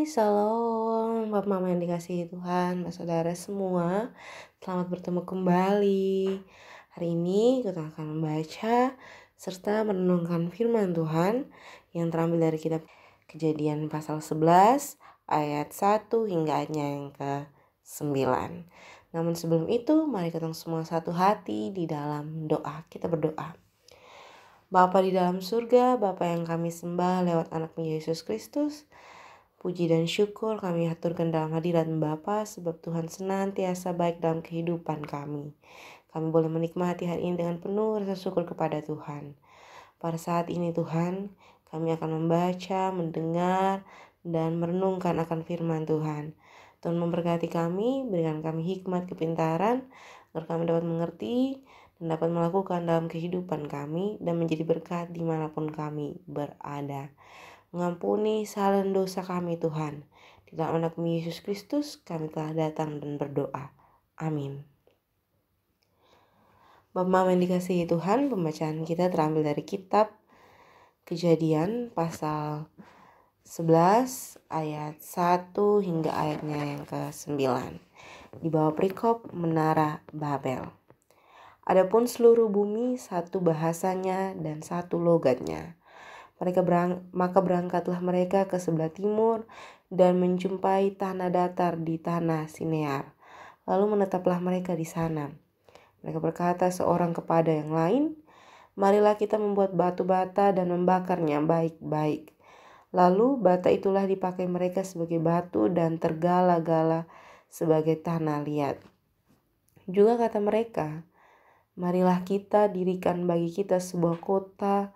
Shalom, Bapak Mama yang dikasihi Tuhan, Mas Saudara semua. Selamat bertemu kembali. Hari ini kita akan membaca serta merenungkan firman Tuhan yang terambil dari kitab Kejadian pasal 11 ayat 1 hingga ayatnya yang ke-9. Namun sebelum itu, mari kita semua satu hati di dalam doa. Kita berdoa. Bapa di dalam surga, Bapa yang kami sembah lewat anak-Mu Yesus Kristus, puji dan syukur kami haturkan dalam hadirat Bapa, sebab Tuhan senantiasa baik dalam kehidupan kami. Kami boleh menikmati hari ini dengan penuh rasa syukur kepada Tuhan. Pada saat ini Tuhan, kami akan membaca, mendengar, dan merenungkan akan firman Tuhan. Tuhan memberkati kami, berikan kami hikmat kepintaran, agar kami dapat mengerti dan dapat melakukan dalam kehidupan kami dan menjadi berkat dimanapun kami berada. Mengampuni salah dan dosa kami Tuhan. Di dalam anak-Mu Yesus Kristus kami telah datang dan berdoa. Amin. Bapak Mama yang dikasihi Tuhan, pembacaan kita terambil dari kitab Kejadian pasal 11 ayat 1 hingga ayatnya yang ke-9. Di bawah perikop Menara Babel. Adapun seluruh bumi satu bahasanya dan satu logatnya. Maka berangkatlah mereka ke sebelah timur dan menjumpai tanah datar di tanah Sinear. Lalu menetaplah mereka di sana. Mereka berkata seorang kepada yang lain, marilah kita membuat batu bata dan membakarnya baik-baik. Lalu bata itulah dipakai mereka sebagai batu dan tergala-gala sebagai tanah liat. Juga kata mereka, marilah kita dirikan bagi kita sebuah kota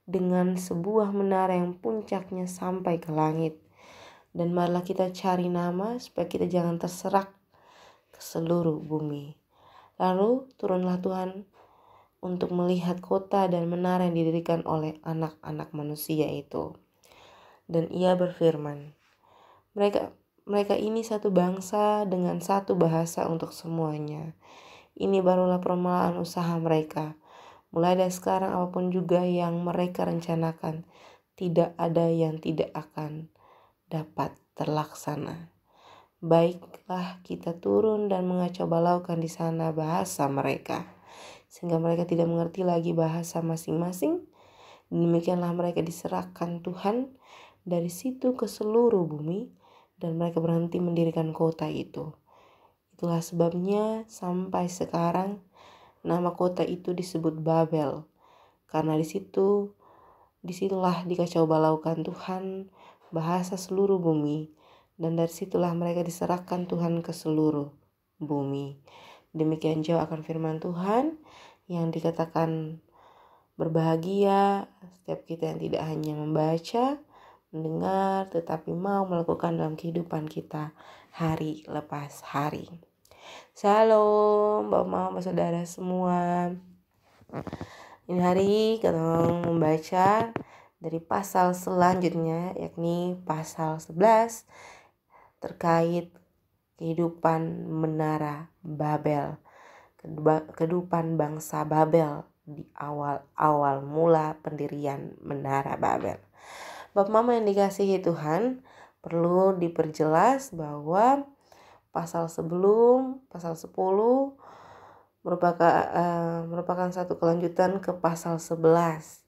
dengan sebuah menara yang puncaknya sampai ke langit. Dan marilah kita cari nama supaya kita jangan terserak ke seluruh bumi. Lalu turunlah Tuhan untuk melihat kota dan menara yang didirikan oleh anak-anak manusia itu. Dan ia berfirman, mereka ini satu bangsa dengan satu bahasa untuk semuanya. Ini barulah permulaan usaha mereka. Mulai dari sekarang apapun juga yang mereka rencanakan, tidak ada yang tidak akan dapat terlaksana. Baiklah kita turun dan mengacau balaukan di sana bahasa mereka, sehingga mereka tidak mengerti lagi bahasa masing-masing. Demikianlah mereka diserahkan Tuhan dari situ ke seluruh bumi, dan mereka berhenti mendirikan kota itu. Itulah sebabnya sampai sekarang nama kota itu disebut Babel, karena disitulah dikacau balaukan Tuhan bahasa seluruh bumi, dan dari situlah mereka diserahkan Tuhan ke seluruh bumi. Demikian jauh akan firman Tuhan yang dikatakan berbahagia setiap kita yang tidak hanya membaca, mendengar, tetapi mau melakukan dalam kehidupan kita hari lepas hari. Shalom, Bapak Mama Saudara semua. Ini hari kita membaca dari pasal selanjutnya, yakni pasal 11 terkait kehidupan menara Babel, kehidupan bangsa Babel di awal mula pendirian menara Babel. Bapak Mama yang dikasihi Tuhan, perlu diperjelas bahwa pasal 10 merupakan satu kelanjutan ke pasal 11.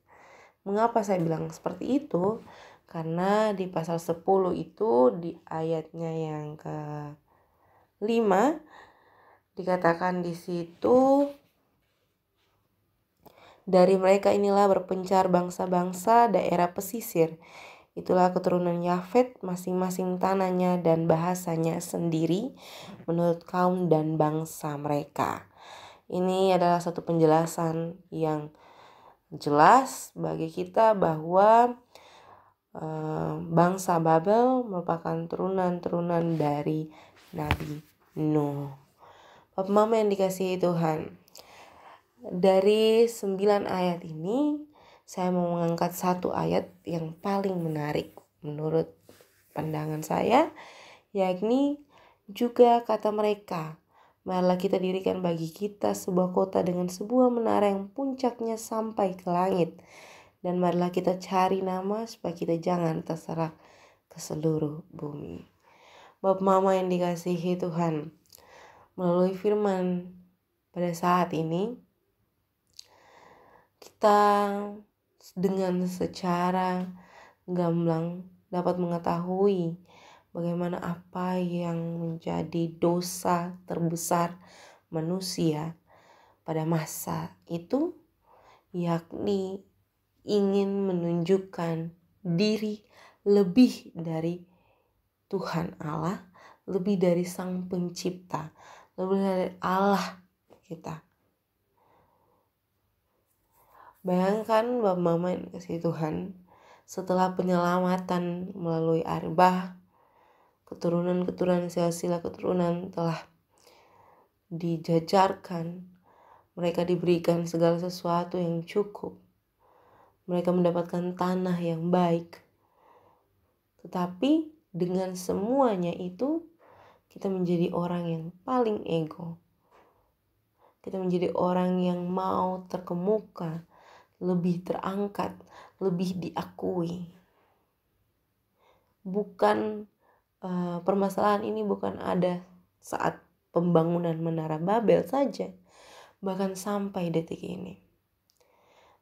Mengapa saya bilang seperti itu? Karena di pasal 10 itu di ayatnya yang ke-5 dikatakan di situ, dari mereka inilah berpencar bangsa-bangsa daerah pesisir. Itulah keturunan Yafet, masing-masing tanahnya dan bahasanya sendiri menurut kaum dan bangsa mereka. Ini adalah satu penjelasan yang jelas bagi kita bahwa bangsa Babel merupakan turunan-turunan dari Nabi Nuh. Bapak Mama yang dikasihi Tuhan, dari 9 ayat ini saya mau mengangkat satu ayat yang paling menarik menurut pandangan saya, yakni juga kata mereka, marilah kita dirikan bagi kita sebuah kota dengan sebuah menara yang puncaknya sampai ke langit. Dan marilah kita cari nama supaya kita jangan terserak ke seluruh bumi. Bapak Mama yang dikasihi Tuhan, melalui firman pada saat ini, kita dengan secara gamblang dapat mengetahui bagaimana apa yang menjadi dosa terbesar manusia pada masa itu, yakni ingin menunjukkan diri lebih dari Tuhan Allah, lebih dari Sang Pencipta, lebih dari Allah kita. Bayangkan Bapak Mama yang kasih Tuhan, setelah penyelamatan melalui air bah, keturunan-keturunan silsilah keturunan telah dijajarkan, mereka diberikan segala sesuatu yang cukup, mereka mendapatkan tanah yang baik. Tetapi dengan semuanya itu, kita menjadi orang yang paling ego. Kita menjadi orang yang mau terkemuka, lebih terangkat, lebih diakui. Permasalahan ini bukan ada saat pembangunan Menara Babel saja, bahkan sampai detik ini.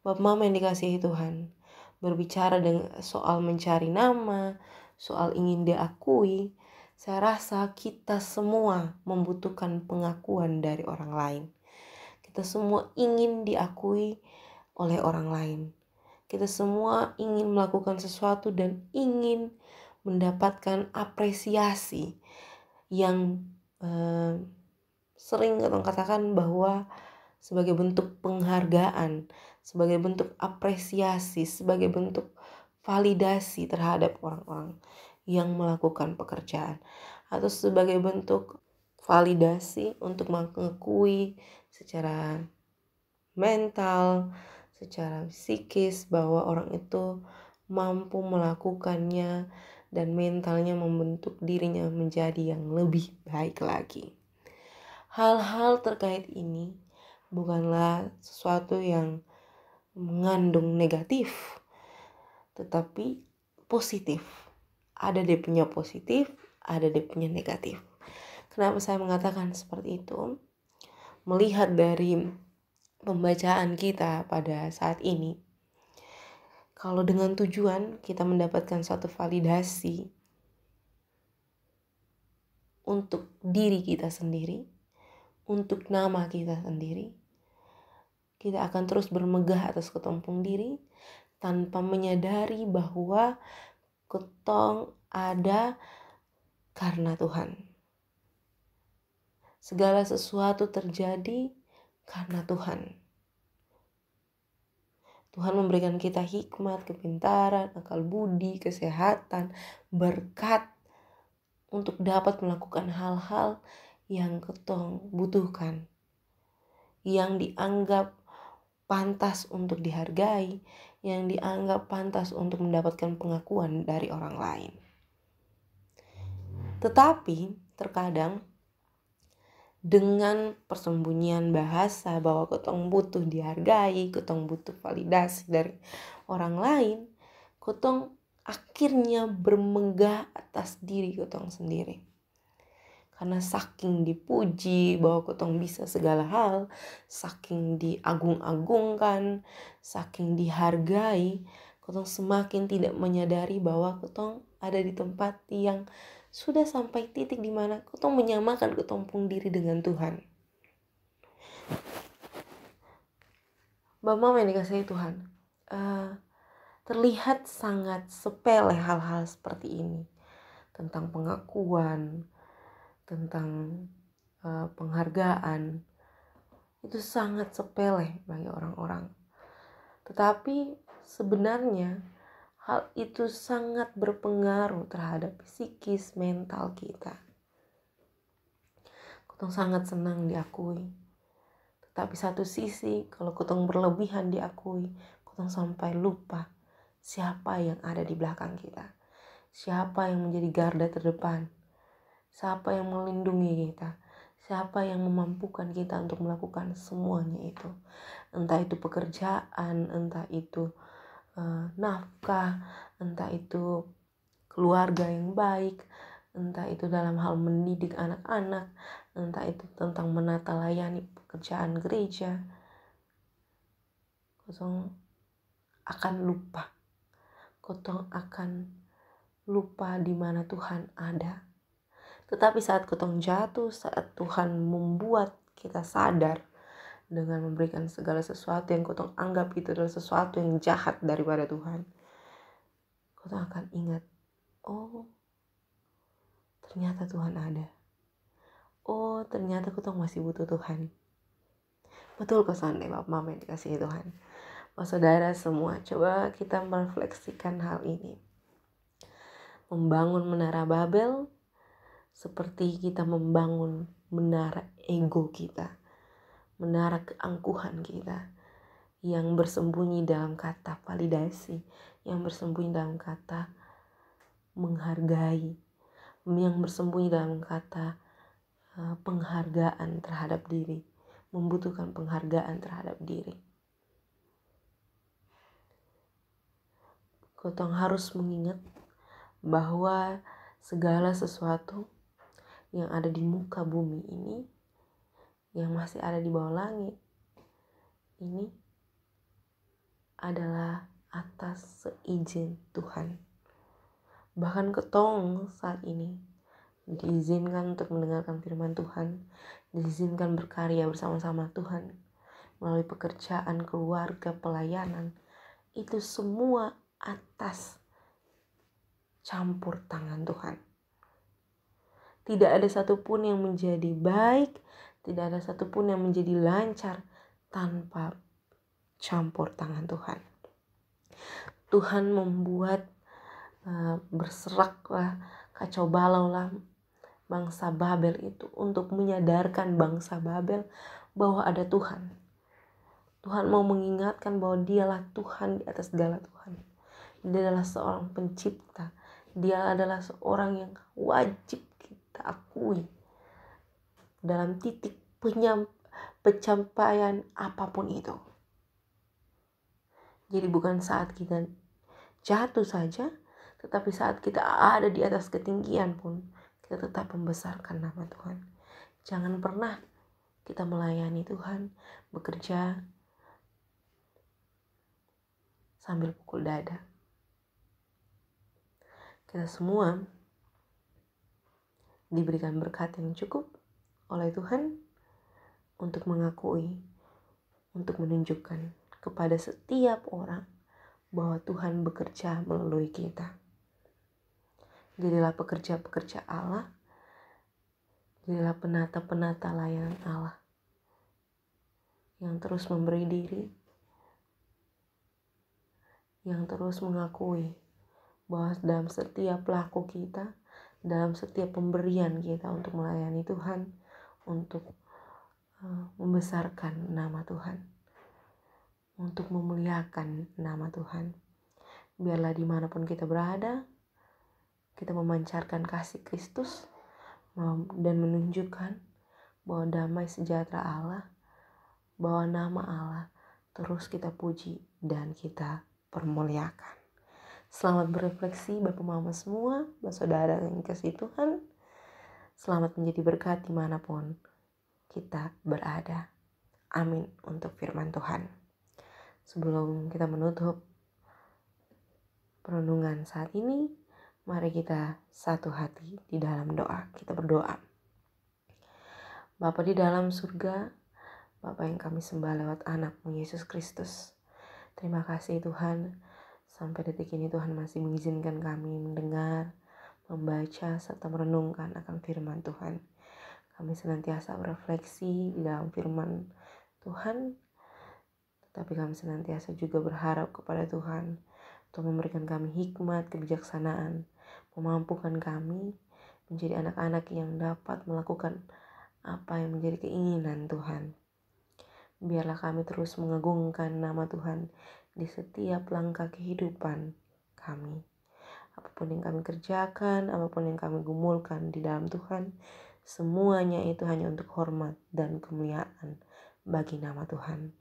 Bapak Mama yang dikasihi Tuhan, berbicara dengan soal mencari nama, soal ingin diakui, saya rasa kita semua membutuhkan pengakuan dari orang lain. Kita semua ingin diakui oleh orang lain. Kita semua ingin melakukan sesuatu dan ingin mendapatkan apresiasi yang sering kita katakan bahwa sebagai bentuk penghargaan, sebagai bentuk apresiasi, sebagai bentuk validasi terhadap orang-orang yang melakukan pekerjaan, atau sebagai bentuk validasi untuk mengakui secara mental, secara psikis bahwa orang itu mampu melakukannya dan mentalnya membentuk dirinya menjadi yang lebih baik lagi. Hal-hal terkait ini bukanlah sesuatu yang mengandung negatif, tetapi positif. Ada dia punya positif, ada dia punya negatif. Kenapa saya mengatakan seperti itu? Melihat dari pembacaan kita pada saat ini, kalau dengan tujuan kita mendapatkan suatu validasi untuk diri kita sendiri, untuk nama kita sendiri, kita akan terus bermegah atas ketumpung diri tanpa menyadari bahwa ketong ada karena Tuhan. Segala sesuatu terjadi karena Tuhan. Tuhan memberikan kita hikmat, kepintaran, akal budi, kesehatan, berkat untuk dapat melakukan hal-hal yang ketong butuhkan, yang dianggap pantas untuk dihargai, yang dianggap pantas untuk mendapatkan pengakuan dari orang lain. Tetapi terkadang dengan persembunyian bahasa bahwa ketong butuh dihargai, ketong butuh validasi dari orang lain, ketong akhirnya bermegah atas diri ketong sendiri. Karena saking dipuji bahwa ketong bisa segala hal, saking diagung-agungkan, saking dihargai, ketong semakin tidak menyadari bahwa ketong ada di tempat yang sudah sampai titik di mana ketong menyamakan ketumpung diri dengan Tuhan. Bapak Mama yang dikasihi Tuhan, terlihat sangat sepele hal-hal seperti ini, tentang pengakuan, tentang penghargaan. Itu sangat sepele bagi orang-orang. Tetapi sebenarnya hal itu sangat berpengaruh terhadap psikis mental kita. Ketong sangat senang diakui. Tetapi satu sisi, kalau ketong berlebihan diakui, ketong sampai lupa siapa yang ada di belakang kita. Siapa yang menjadi garda terdepan. Siapa yang melindungi kita. Siapa yang memampukan kita untuk melakukan semuanya itu. Entah itu pekerjaan, entah itu nafkah, entah itu keluarga yang baik, entah itu dalam hal mendidik anak-anak, entah itu tentang menata layani pekerjaan gereja, kotong akan lupa. Kotong akan lupa di mana Tuhan ada. Tetapi saat kotong jatuh, saat Tuhan membuat kita sadar dengan memberikan segala sesuatu yang kotong anggap itu adalah sesuatu yang jahat daripada Tuhan, kotong akan ingat, oh ternyata Tuhan ada. Oh ternyata kotong masih butuh Tuhan. Betul kesan deh Bapak Mama yang dikasihi Tuhan. Saudara semua, coba kita merefleksikan hal ini. Membangun menara Babel seperti kita membangun menara ego kita, menara keangkuhan kita yang bersembunyi dalam kata validasi, yang bersembunyi dalam kata menghargai, yang bersembunyi dalam kata penghargaan terhadap diri, membutuhkan penghargaan terhadap diri. Kotong harus mengingat bahwa segala sesuatu yang ada di muka bumi ini, yang masih ada di bawah langit ini adalah atas seizin Tuhan. Bahkan kotong saat ini diizinkan untuk mendengarkan firman Tuhan, diizinkan berkarya bersama-sama Tuhan melalui pekerjaan, keluarga, pelayanan. Itu semua atas campur tangan Tuhan. Tidak ada satupun yang menjadi baik, tidak ada satupun yang menjadi lancar tanpa campur tangan Tuhan. Tuhan membuat berseraklah, kacau balau lah bangsa Babel itu untuk menyadarkan bangsa Babel bahwa ada Tuhan. Tuhan mau mengingatkan bahwa dialah Tuhan di atas segala Tuhan. Dia adalah seorang pencipta. Dia adalah seorang yang wajib kita akui dalam titik pencapaian apapun itu. Jadi bukan saat kita jatuh saja, tetapi saat kita ada di atas ketinggian pun kita tetap membesarkan nama Tuhan. Jangan pernah kita melayani Tuhan, bekerja sambil pukul dada. Kita semua diberikan berkat yang cukup oleh Tuhan untuk mengakui, untuk menunjukkan kepada setiap orang bahwa Tuhan bekerja melalui kita. Jadilah pekerja-pekerja Allah, jadilah penata-penata layanan Allah yang terus memberi diri, yang terus mengakui bahwa dalam setiap laku kita, dalam setiap pemberian kita untuk melayani Tuhan, untuk membesarkan nama Tuhan, untuk memuliakan nama Tuhan. Biarlah dimanapun kita berada, kita memancarkan kasih Kristus dan menunjukkan bahwa damai sejahtera Allah, bahwa nama Allah terus kita puji dan kita permuliakan. Selamat berefleksi Bapak Mama semua, Bapak Saudara yang kasih Tuhan. Selamat menjadi berkat dimanapun kita berada. Amin untuk firman Tuhan. Sebelum kita menutup perenungan saat ini, mari kita satu hati di dalam doa. Kita berdoa. Bapa di dalam surga, Bapa yang kami sembah lewat anak-Mu Yesus Kristus. Terima kasih Tuhan. Sampai detik ini Tuhan masih mengizinkan kami mendengar, membaca, serta merenungkan akan firman Tuhan. Kami senantiasa berefleksi di dalam firman Tuhan, tetapi kami senantiasa juga berharap kepada Tuhan untuk memberikan kami hikmat, kebijaksanaan, memampukan kami menjadi anak-anak yang dapat melakukan apa yang menjadi keinginan Tuhan. Biarlah kami terus mengagungkan nama Tuhan di setiap langkah kehidupan kami. Apapun yang kami kerjakan, apapun yang kami gumulkan di dalam Tuhan, semuanya itu hanya untuk hormat dan kemuliaan bagi nama Tuhan.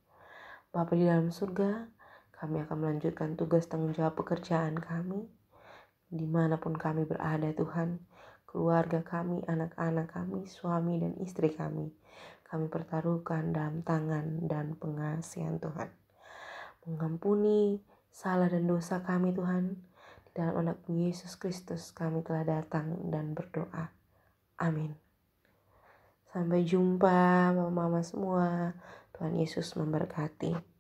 Bapa di dalam surga, kami akan melanjutkan tugas tanggung jawab pekerjaan kami. dimanapun kami berada Tuhan, keluarga kami, anak-anak kami, suami dan istri kami pertaruhkan dalam tangan dan pengasihan Tuhan. Mengampuni salah dan dosa kami Tuhan, di dalam anak Yesus Kristus kami telah datang dan berdoa. Amin. Sampai jumpa mama-mama semua. Tuhan Yesus memberkati.